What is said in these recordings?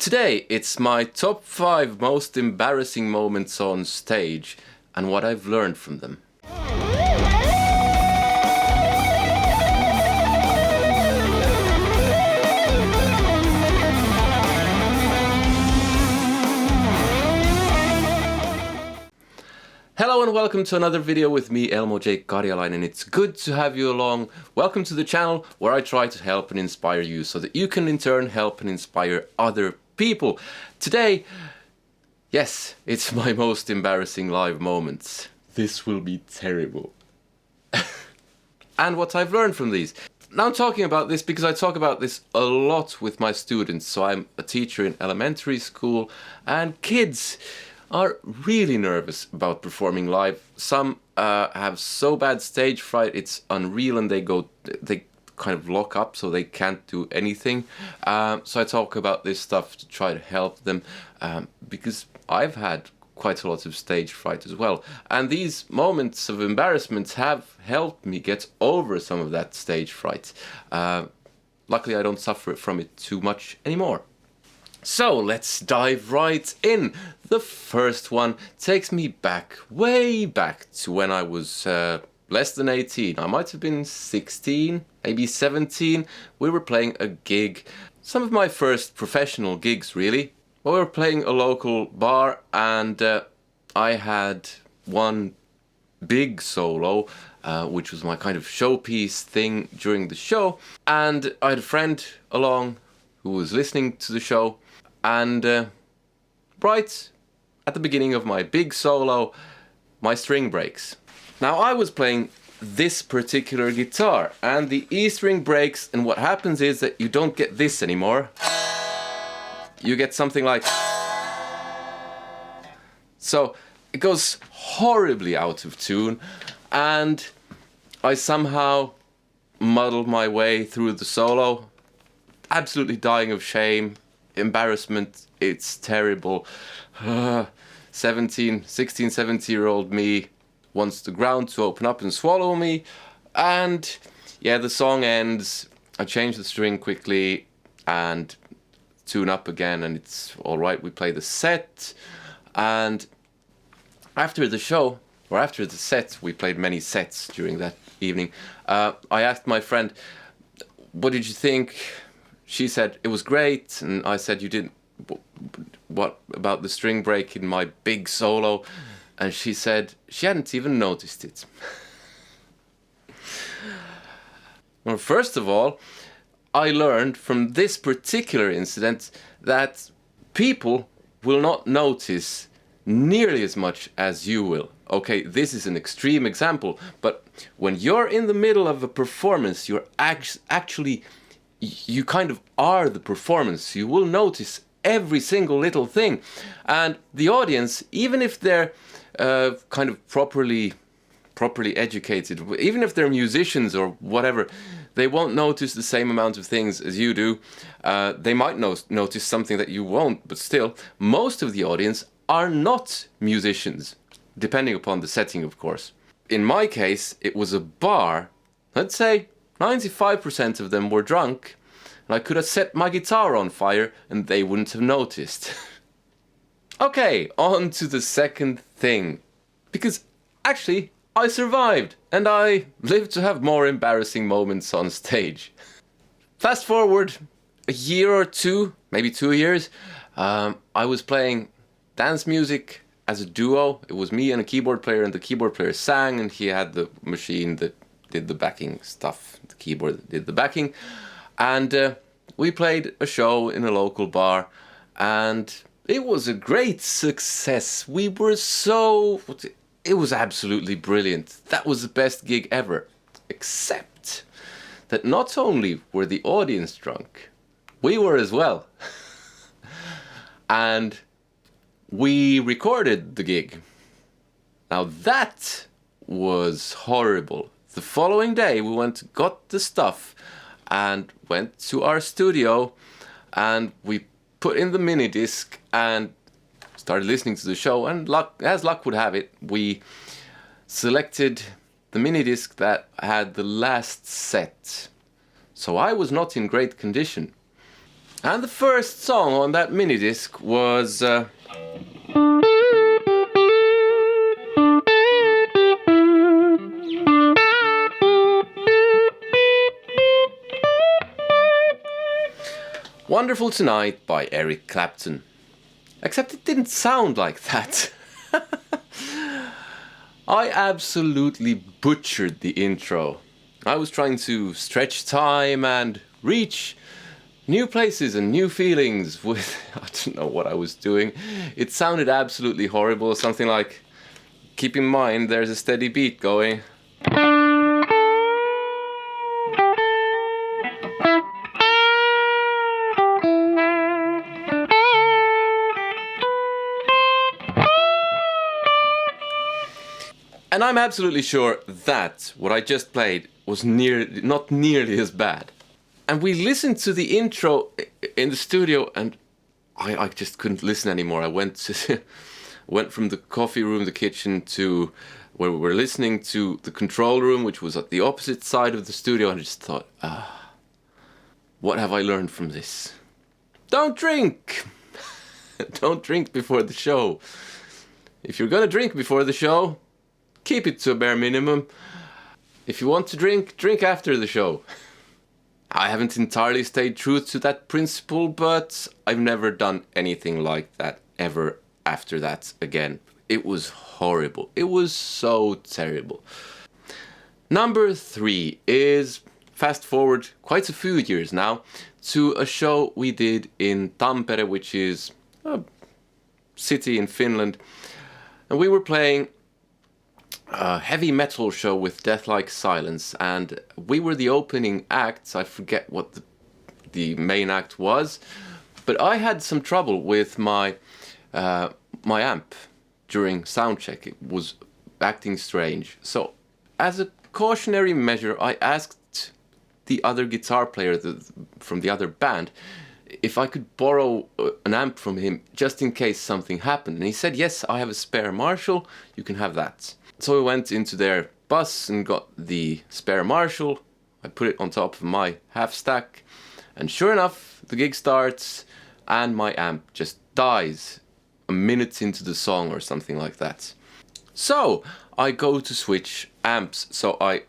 Today it's my top 5 most embarrassing moments on stage and what I've learned from them. Hello and welcome to another video with me, Elmo J. Karjalainen. It's good to have you along. Welcome to the channel where I try to help and inspire you so that you can in turn help and inspire other people. Today, yes, it's my most embarrassing live moments. This will be terrible. And what I've learned from these. Now I'm talking about this because I talk about this a lot with my students. So I'm a teacher in elementary school and kids are really nervous about performing live. Some have so bad stage fright it's unreal and they kind of lock up so they can't do anything. So I talk about this stuff to try to help them because I've had quite a lot of stage fright as well. And these moments of embarrassment have helped me get over some of that stage fright. Luckily I don't suffer from it too much anymore. So let's dive right in. The first one takes me back, way back to when I was less than 18. I might have been 16, maybe 17. We were playing a gig. Some of my first professional gigs, really. We were playing a local bar and I had one big solo, which was my kind of showpiece thing during the show. And I had a friend along who was listening to the show. And right at the beginning of my big solo, my string breaks. Now I was playing this particular guitar and the E string breaks, and what happens is that you don't get this anymore. You get something like... So it goes horribly out of tune and I somehow muddled my way through the solo, absolutely dying of shame. Embarrassment, it's terrible. 16, 17-year-old me wants the ground to open up and swallow me. And yeah, the song ends. I change the string quickly and tune up again and it's all right. We play the set. And after the show, or after the set, we played many sets during that evening. I asked my friend, what did you think? She said, it was great, and I said, you didn't, what about the string break in my big solo? And she said, she hadn't even noticed it. Well, first of all, I learned from this particular incident that people will not notice nearly as much as you will. Okay, this is an extreme example, but when you're in the middle of a performance, you're actually... you kind of are the performance. You will notice every single little thing. And the audience, even if they're kind of properly educated, even if they're musicians or whatever, they won't notice the same amount of things as you do. They might notice something that you won't, but still, most of the audience are not musicians, depending upon the setting, of course. In my case, it was a bar, let's say, 95% of them were drunk, and I could have set my guitar on fire and they wouldn't have noticed. Okay, on to the second thing. Because actually, I survived and I lived to have more embarrassing moments on stage. Fast forward a year or two, maybe 2 years, I was playing dance music as a duo. It was me and a keyboard player, and the keyboard player sang and he had the machine that did the backing stuff, the keyboard that did the backing, and we played a show in a local bar and it was a great success. We were it was absolutely brilliant. That was the best gig ever, except that not only were the audience drunk, we were as well. And we recorded the gig. Now that was horrible. The following day we got the stuff and went to our studio and we put in the mini disc and started listening to the show, and as luck would have it, we selected the mini disc that had the last set. So I was not in great condition. And the first song on that mini disc was Wonderful Tonight by Eric Clapton. Except it didn't sound like that. I absolutely butchered the intro. I was trying to stretch time and reach new places and new feelings with... I don't know what I was doing. It sounded absolutely horrible. Something like, keep in mind there's a steady beat going. And I'm absolutely sure that what I just played was not nearly as bad. And we listened to the intro in the studio, and I just couldn't listen anymore. I went from the coffee room, the kitchen, to where we were listening to the control room, which was at the opposite side of the studio, and I just thought, what have I learned from this? Don't drink! Don't drink before the show. If you're gonna drink before the show, keep it to a bare minimum. If you want to drink, drink after the show. I haven't entirely stayed true to that principle, but I've never done anything like that ever after that again. It was horrible. It was so terrible. Number 3 is, fast forward quite a few years now, to a show we did in Tampere, which is a city in Finland. And we were playing a heavy metal show with Deathlike Silence, and we were the opening acts. I forget what the main act was, but I had some trouble with my amp during soundcheck. It was acting strange. So as a cautionary measure, I asked the other guitar player from the other band if I could borrow an amp from him just in case something happened. And he said, yes, I have a spare Marshall, you can have that. So we went into their bus and got the spare Marshall. I put it on top of my half stack, and sure enough, the gig starts and my amp just dies a minute into the song or something like that. So I go to switch amps. So I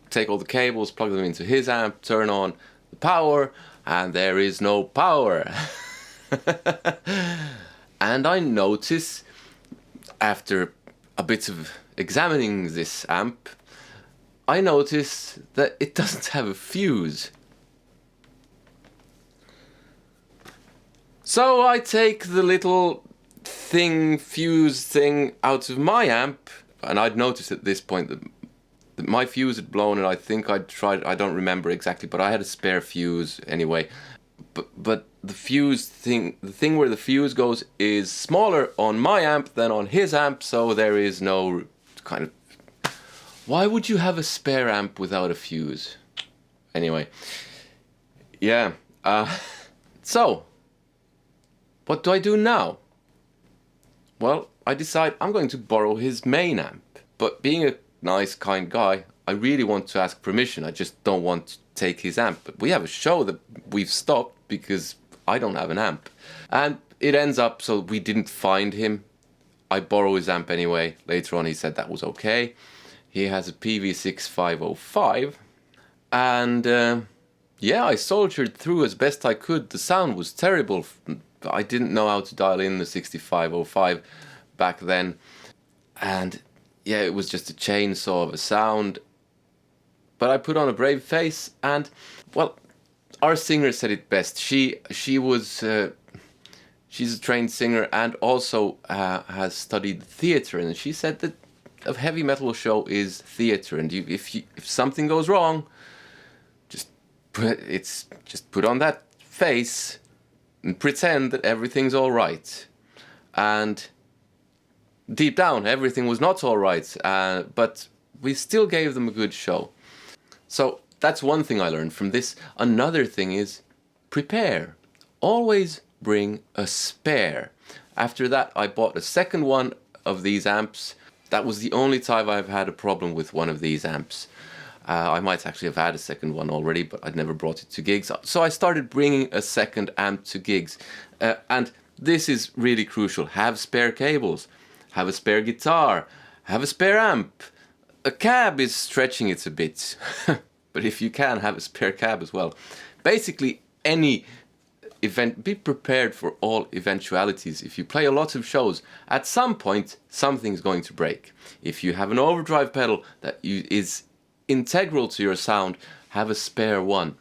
take all the cables, plug them into his amp, turn on the power, and there is no power. And I notice, after a bit of examining this amp, I notice that it doesn't have a fuse. So I take the little fuse thing out of my amp, and I'd noticed at this point that my fuse had blown, and I think I'd tried, I don't remember exactly, but I had a spare fuse anyway. But the fuse thing, the thing where the fuse goes, is smaller on my amp than on his amp, so there is no kind of... Why would you have a spare amp without a fuse? Anyway, yeah. So, what do I do now? Well, I decide I'm going to borrow his main amp. But being a nice, kind guy, I really want to ask permission. I just don't want to take his amp. But we have a show that we've stopped because I don't have an amp. And it ends up so we didn't find him. I borrow his amp anyway. Later on he said that was okay. He has a PV6505. And yeah, I soldiered through as best I could. The sound was terrible. I didn't know how to dial in the 6505 back then. And yeah, it was just a chainsaw of a sound. But I put on a brave face, and well, our singer said it best. She was she's a trained singer and also has studied theater, and she said that a heavy metal show is theater, and if something goes wrong, just put on that face and pretend that everything's all right. And deep down, everything was not all right, but we still gave them a good show. So that's one thing I learned from this. Another thing is prepare. Always bring a spare. After that, I bought a second one of these amps. That was the only time I've had a problem with one of these amps. I might actually have had a second one already, but I'd never brought it to gigs. So I started bringing a second amp to gigs. And this is really crucial. Have spare cables, have a spare guitar, have a spare amp. A cab is stretching it a bit, but if you can, have a spare cab as well. Basically, any event, be prepared for all eventualities. If you play a lot of shows, at some point, something's going to break. If you have an overdrive pedal that is integral to your sound, have a spare one.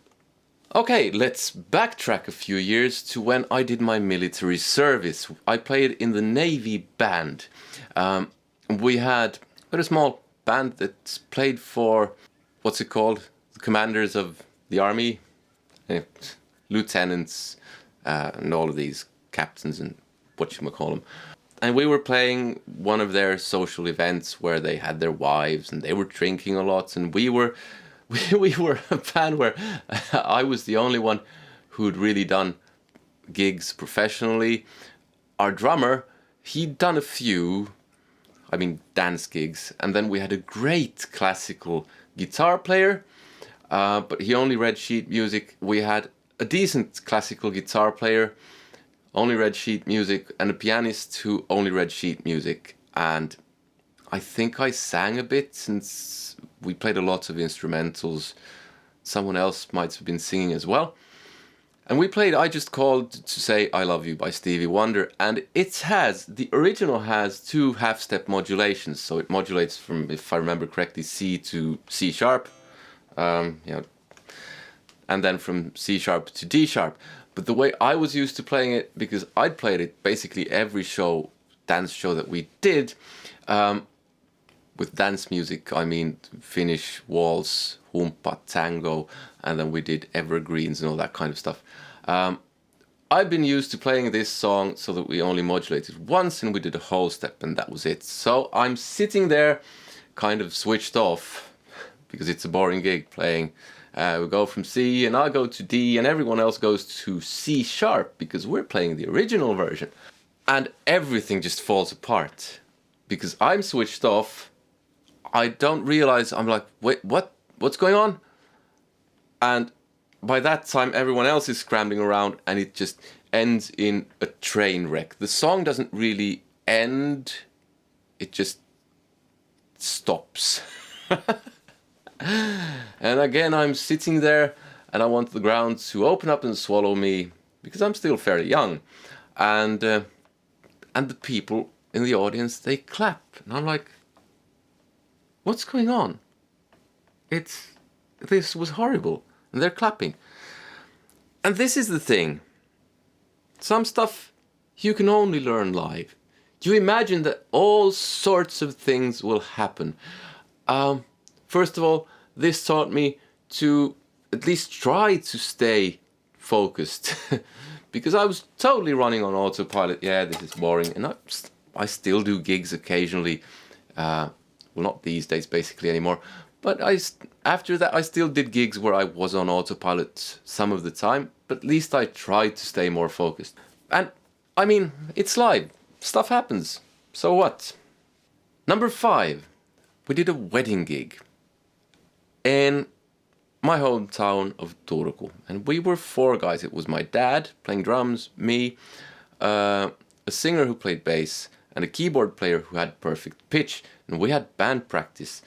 Okay, let's backtrack a few years to when I did my military service. I played in the Navy band. We had a small band that played for, what's it called? The commanders of the army, lieutenants, and all of these captains and whatchamacallit. And we were playing one of their social events where they had their wives and they were drinking a lot, and we were a band where I was the only one who'd really done gigs professionally. Our drummer, he'd done a few, dance gigs, and then we had a great classical guitar player, but he only read sheet music. We had a decent classical guitar player, only read sheet music, and a pianist who only read sheet music. And I think I sang a bit, since we played a lot of instrumentals. Someone else might have been singing as well. And we played I Just Called to Say I Love You by Stevie Wonder, and the original has 2 half-step modulations, so it modulates from, if I remember correctly, C to C sharp, and then from C sharp to D sharp. But the way I was used to playing it, because I'd played it basically every dance show that we did, with dance music, Finnish waltz, humpa, tango, and then we did evergreens and all that kind of stuff. I've been used to playing this song so that we only modulated once and we did a whole step and that was it. So I'm sitting there kind of switched off because it's a boring gig playing. We go from C and I go to D and everyone else goes to C sharp because we're playing the original version. And everything just falls apart because I'm switched off. I don't realize, I'm like, wait, what's going on? And by that time, everyone else is scrambling around and it just ends in a train wreck. The song doesn't really end, it just stops. And again, I'm sitting there and I want the ground to open up and swallow me because I'm still fairly young. And the people in the audience, they clap. And I'm like, what's going on? This was horrible. And they're clapping. And this is the thing. Some stuff you can only learn live. You imagine that all sorts of things will happen. First of all, this taught me to at least try to stay focused. Because I was totally running on autopilot. Yeah, this is boring. And I still do gigs occasionally. Well, not these days basically anymore. But after that, I still did gigs where I was on autopilot some of the time. But at least I tried to stay more focused. And, it's live. Stuff happens. So what? Number 5. We did a wedding gig in my hometown of Turku. And we were 4 guys. It was my dad playing drums, me, a singer who played bass, and a keyboard player who had perfect pitch. And we had band practice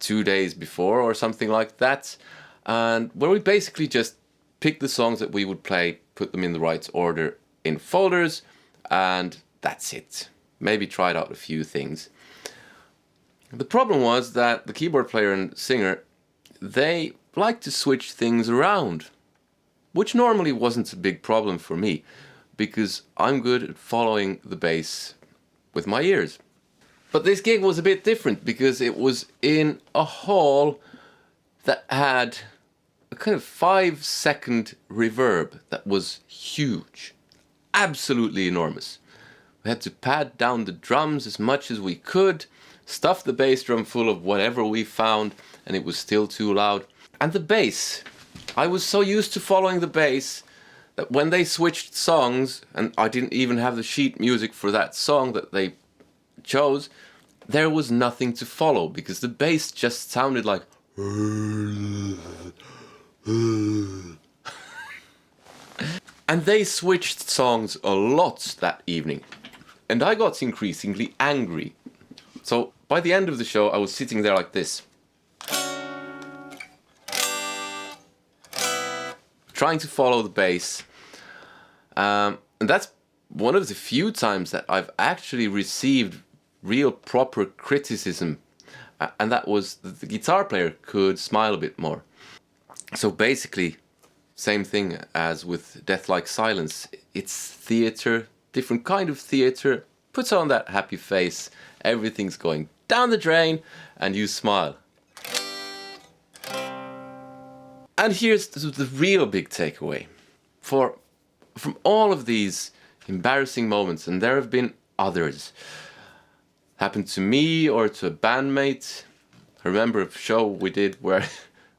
2 days before or something like that. And where we basically just picked the songs that we would play, put them in the right order in folders, and that's it. Maybe tried out a few things. The problem was that the keyboard player and singer, they liked to switch things around, which normally wasn't a big problem for me, because I'm good at following the bass with my ears. But this gig was a bit different because it was in a hall that had a kind of 5-second reverb that was huge, absolutely enormous. We had to pad down the drums as much as we could, stuff the bass drum full of whatever we found, and it was still too loud. And the bass, I was so used to following the bass that when they switched songs, and I didn't even have the sheet music for that song that they chose, there was nothing to follow because the bass just sounded like And they switched songs a lot that evening. And I got increasingly angry. So by the end of the show, I was sitting there like this, trying to follow the bass. And that's one of the few times that I've actually received real proper criticism. And that was that the guitar player could smile a bit more. So basically, same thing as with Death Like Silence. It's theater, different kind of theater. Puts on that happy face, everything's going down the drain, and you smile. And here's the real big takeaway. From all of these embarrassing moments, and there have been others, happened to me or to a bandmate. I remember a show we did where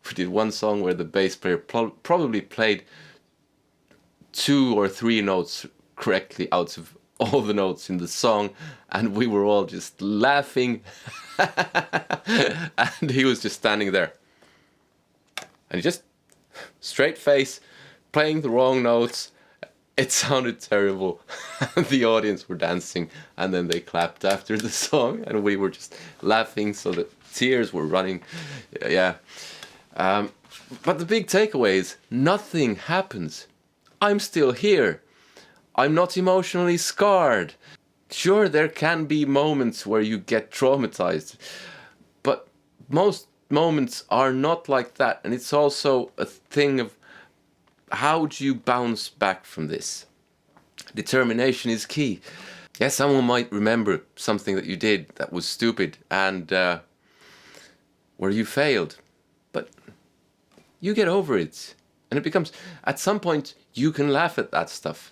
we did one song where the bass player probably played 2 or 3 notes correctly out of all the notes in the song, and we were all just laughing. And he was just standing there, and he just straight face, playing the wrong notes. It sounded terrible. The audience were dancing, and then they clapped after the song, and we were just laughing so that tears were running. Yeah. But the big takeaway is nothing happens. I'm still here. I'm not emotionally scarred. Sure, there can be moments where you get traumatized, but most moments are not like that. And it's also a thing of how do you bounce back from this? Determination is key. Yes, someone might remember something that you did that was stupid and where you failed, but you get over it. And it becomes, at some point, you can laugh at that stuff.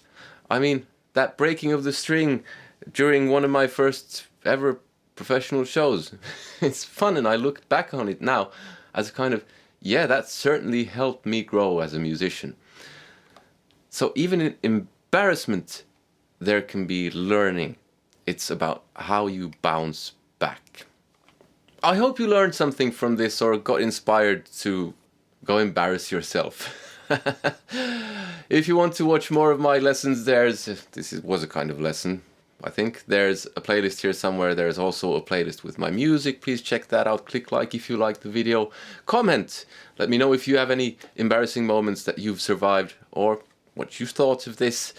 I mean, that breaking of the string during one of my first ever professional shows. It's fun, and I look back on it now as a kind of, yeah, that certainly helped me grow as a musician. So even in embarrassment, there can be learning. It's about how you bounce back. I hope you learned something from this or got inspired to go embarrass yourself. If you want to watch more of my lessons, was a kind of lesson, I think. There's a playlist here somewhere. There's also a playlist with my music. Please check that out. Click like if you like the video. Comment. Let me know if you have any embarrassing moments that you've survived or what you thought of this.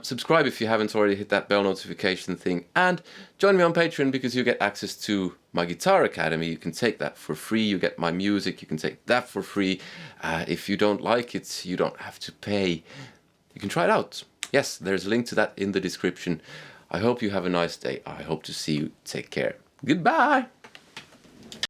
Subscribe if you haven't already, hit that bell notification thing, and join me on Patreon because you get access to my Guitar Academy. You can take that for free. You get my music, you can take that for free. If you don't like it, you don't have to pay. You can try it out. Yes, there's a link to that in the description. I hope you have a nice day. I hope to see you. Take care. Goodbye.